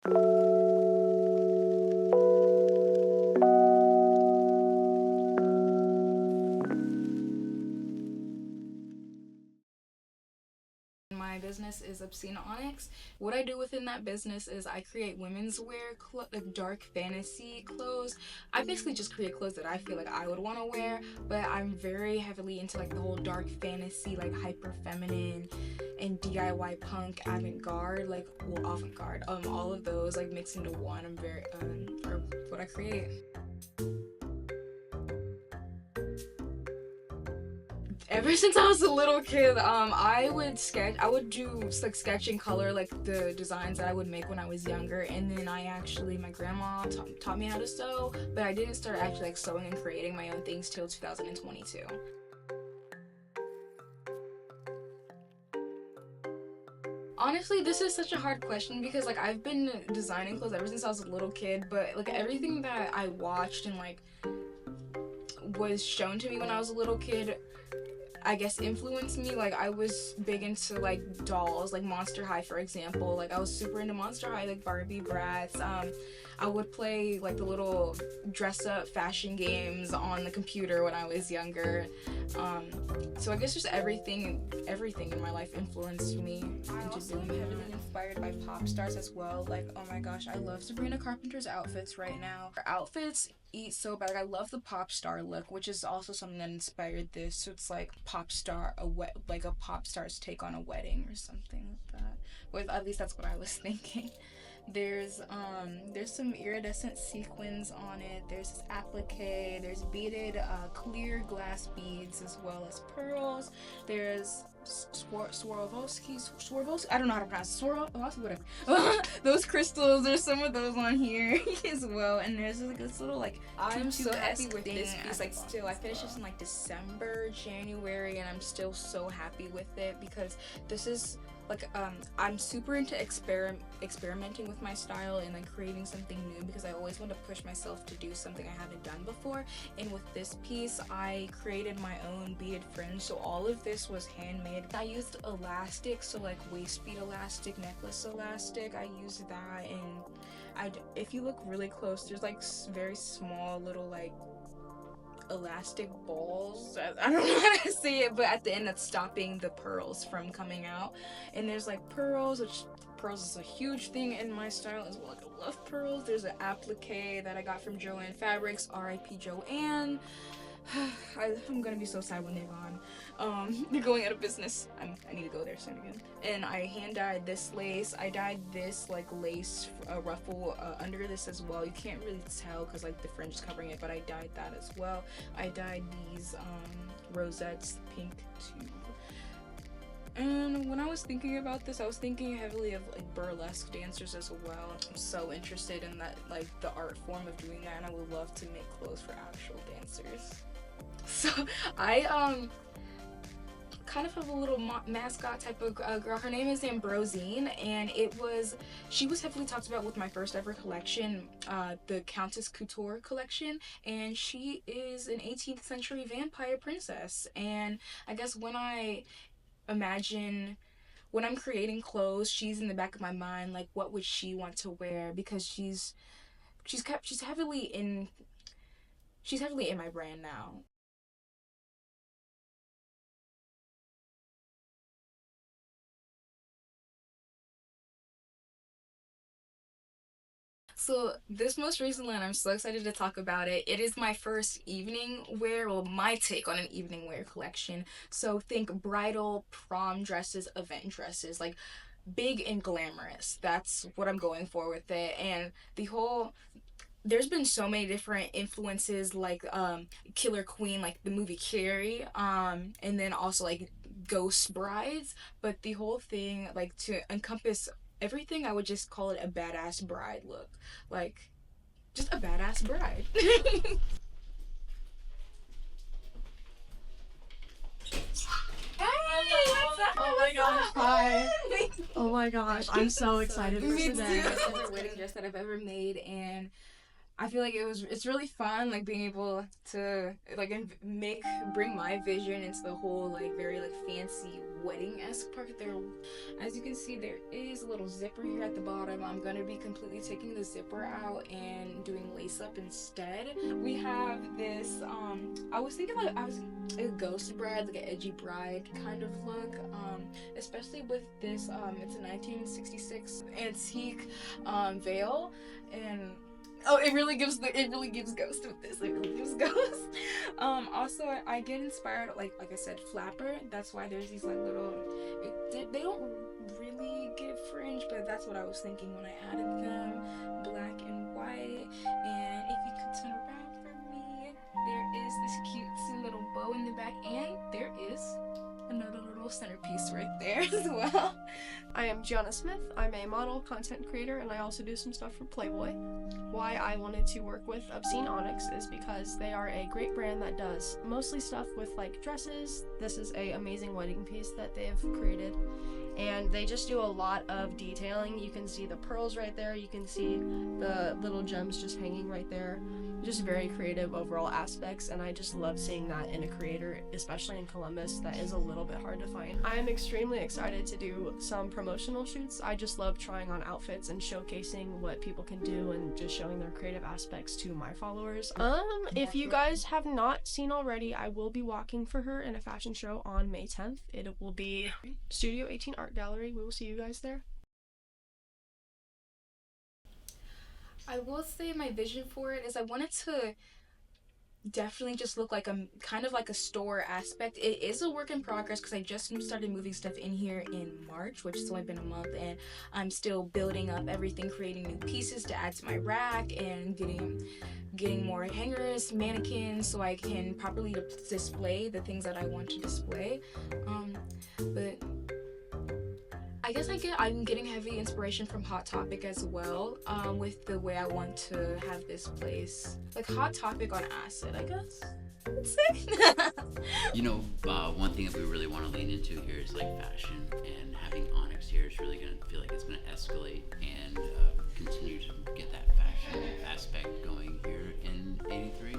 My business is ØbsceneØnyx. What I do within that business is I create women's wear, like dark fantasy clothes. I basically just create clothes that I feel like I would want to wear, but I'm very heavily into like the whole dark fantasy, like hyper feminine and DIY punk avant-garde, like well avant-garde, all of those like mixed into one. I'm very or what I create. Ever since I was a little kid, I would do like sketch and color like the designs that I would make when I was younger, and then my grandma taught me how to sew, but I didn't start actually like sewing and creating my own things till 2022. Honestly, this is such a hard question because like I've been designing clothes ever since I was a little kid, but like everything that I watched and like was shown to me when I was a little kid, I guess influenced me. Like I was big into like dolls, like Monster High for example. Like I was super into Monster High, like Barbie, Bratz. I would play like the little dress up fashion games on the computer when I was younger. So I guess just everything in my life influenced me. I also am heavily inspired by pop stars as well. Like, oh my gosh, I love Sabrina Carpenter's outfits right now. Her outfits eat so bad. Like, I love the pop star look, which is also something that inspired this. So it's like like a pop star's take on a wedding or something like that. Well, at least that's what I was thinking. There's some iridescent sequins on it. There's this applique. There's beaded clear glass beads as well as pearls. There's Swarovski. I don't know how to pronounce it. Swarovski, whatever. Those crystals. There's some of those on here as well. And there's like this little like. I'm so happy with this piece. Like still, I finished this in like December, January, and I'm still so happy with it because this is. Like, I'm super into experimenting with my style and like creating something new because I always want to push myself to do something I haven't done before. And with this piece, I created my own beaded fringe, so all of this was handmade. I used elastic, so like waist bead elastic, necklace elastic. I used that, and if you look really close, there's like very small little like elastic balls. I don't know how to say it, but at the end that's stopping the pearls from coming out. And there's like pearls, which pearls is a huge thing in my style as well. Like I love pearls. There's an applique that I got from Joanne Fabrics, R.I.P. Joanne. I'm gonna be so sad when they're gone. They're going out of business. I need to go there soon again. And I hand dyed this lace. I dyed this like lace ruffle under this as well. You can't really tell because like the fringe is covering it, but I dyed that as well. I dyed these rosettes pink too. And when I was thinking about this, I was thinking heavily of like burlesque dancers as well. I'm so interested in that, like the art form of doing that, and I would love to make clothes for actual dancers. So I kind of have a little mascot type of girl. Her name is Ambrosine, and she was heavily talked about with my first ever collection, the Countess Couture collection, and she is an 18th century vampire princess. And I guess when I'm creating clothes, she's in the back of my mind, like what would she want to wear, because she's heavily in my brand now. So this most recent line, I'm so excited to talk about it. It is my first evening wear, well, my take on an evening wear collection. So think bridal, prom dresses, event dresses, like big and glamorous. That's what I'm going for with it. And there's been so many different influences, like Killer Queen, like the movie Carrie, and then also like Ghost Brides. But the whole thing, like to encompass everything, I would just call it a badass bride look, like just a badass bride. Hey, what's up? Oh my gosh, hi. Oh my gosh, I'm so excited for Me today. too. It's the wedding dress that I've ever made, and I feel like it's really fun, like being able to like bring my vision into the whole like very like fancy wedding-esque part. There, as you can see, there is a little zipper here at the bottom. I'm gonna be completely taking the zipper out and doing lace up instead. We have this I was thinking like I was a ghost bride, like an edgy bride kind of look, especially with this it's a 1966 antique veil, and oh, it really gives ghost with this. It really gives ghost. Also, I get inspired, like I said, flapper. That's why there's these like little. They don't really give fringe, but that's what I was thinking when I added them, black and white. And if you could turn around for me, there is this cutesy little bow in the back, and there is another little centerpiece right there as well. I am Gianna Smith. I'm a model, content creator, and I also do some stuff for Playboy. Why I wanted to work with ØbsceneØnyx is because they are a great brand that does mostly stuff with like dresses. This is a amazing wedding piece that they've created, and they just do a lot of detailing. You can see the pearls right there, you can see the little gems just hanging right there. Just very creative overall aspects, and I just love seeing that in a creator, especially in Columbus, that is a little bit hard to find. I'm extremely excited to do some promotional shoots. I just love trying on outfits and showcasing what people can do and just showing their creative aspects to my followers. If you guys have not seen already, I will be walking for her in a fashion show on May 10th. It will be Studio 18 Art Gallery. We will see you guys there. I will say my vision for it is I wanted to definitely just look like a kind of like a store aspect. It is a work in progress because I just started moving stuff in here in March, which has only been a month, and I'm still building up everything, creating new pieces to add to my rack and getting more hangers, mannequins, so I can properly display the things that I want to display. But I guess I'm getting heavy inspiration from Hot Topic as well, with the way I want to have this place. Like Hot Topic on acid, I guess I would say. You know, one thing that we really want to lean into here is like fashion, and having Onyx here is really going to feel like it's going to escalate and continue to get that fashion aspect going here in 83.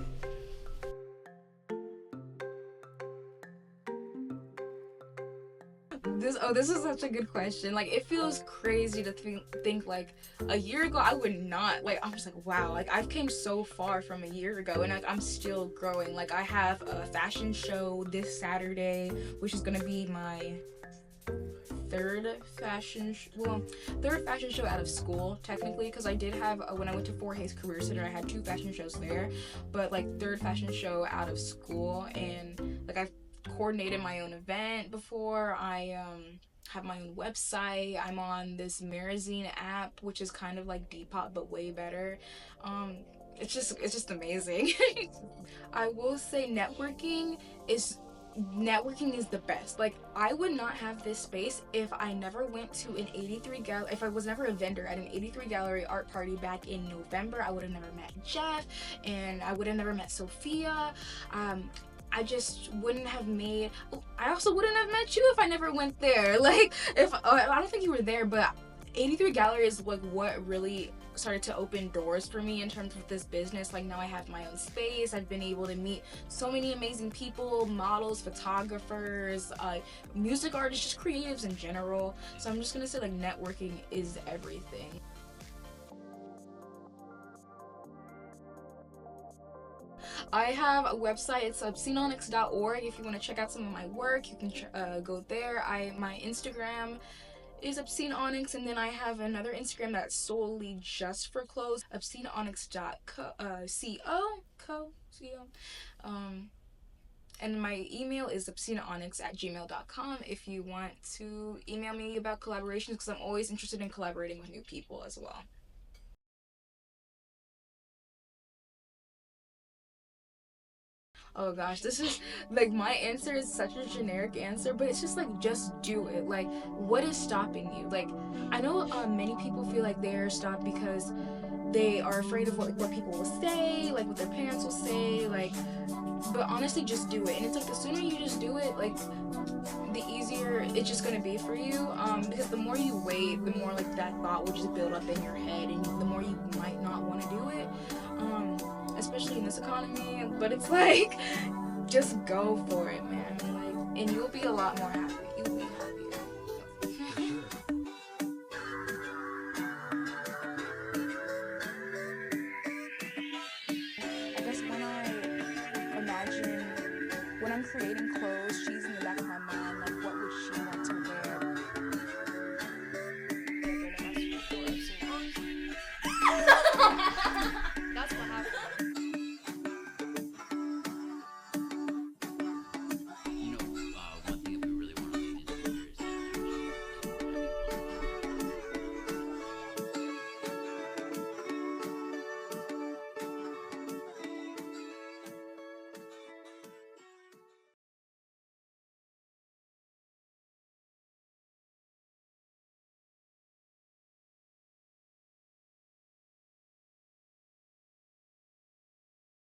This is such a good question. Like, it feels crazy to think like a year ago I would not, like, I'm just like, wow, like I've came so far from a year ago, and like I'm still growing. Like, I have a fashion show this Saturday, which is gonna be my third fashion show out of school technically, because I did have when I went to Fort Hays Career Center, I had 2 fashion shows there, but like third fashion show out of school. And like I've coordinated my own event before. I have my own website. I'm on this Marazine app, which is kind of like Depop but way better. It's just amazing. I will say networking is the best. Like, I would not have this space if I never went to an 83 gallery, if I was never a vendor at an 83 gallery art party back in November. I would have never met Geoff, and I would have never met Sophia. I just wouldn't have made. I also wouldn't have met you if I never went there. Like, I don't think you were there, but 83 Gallery is like what really started to open doors for me in terms of this business. Like, now I have my own space. I've been able to meet so many amazing people, models, photographers, music artists, just creatives in general. So I'm just gonna say, like, networking is everything. I have a website. It's ÖbsceneØnyx.org. If you want to check out some of my work, you can go there. My Instagram is ÖbsceneØnyx, and then I have another Instagram that's solely just for clothes, ÖbsceneØnyx.co. And my email is ÖbsceneØnyx@gmail.com if you want to email me about collaborations, because I'm always interested in collaborating with new people as well. Oh gosh, this is like, my answer is such a generic answer, but it's just like, just do it. Like, what is stopping you? Like, I know many people feel like they're stopped because they are afraid of what people will say, like what their parents will say, like, but honestly, just do it. And it's like, the sooner you just do it, like, the easier it's just gonna be for you. Because the more you wait, the more like that thought will just build up in your head, and the more you might not want to do it. Especially in this economy. But it's like, just go for it, man. Like, and you'll be a lot more happy. You'll be happier. I guess when I'm creating clothes, she's in the back of my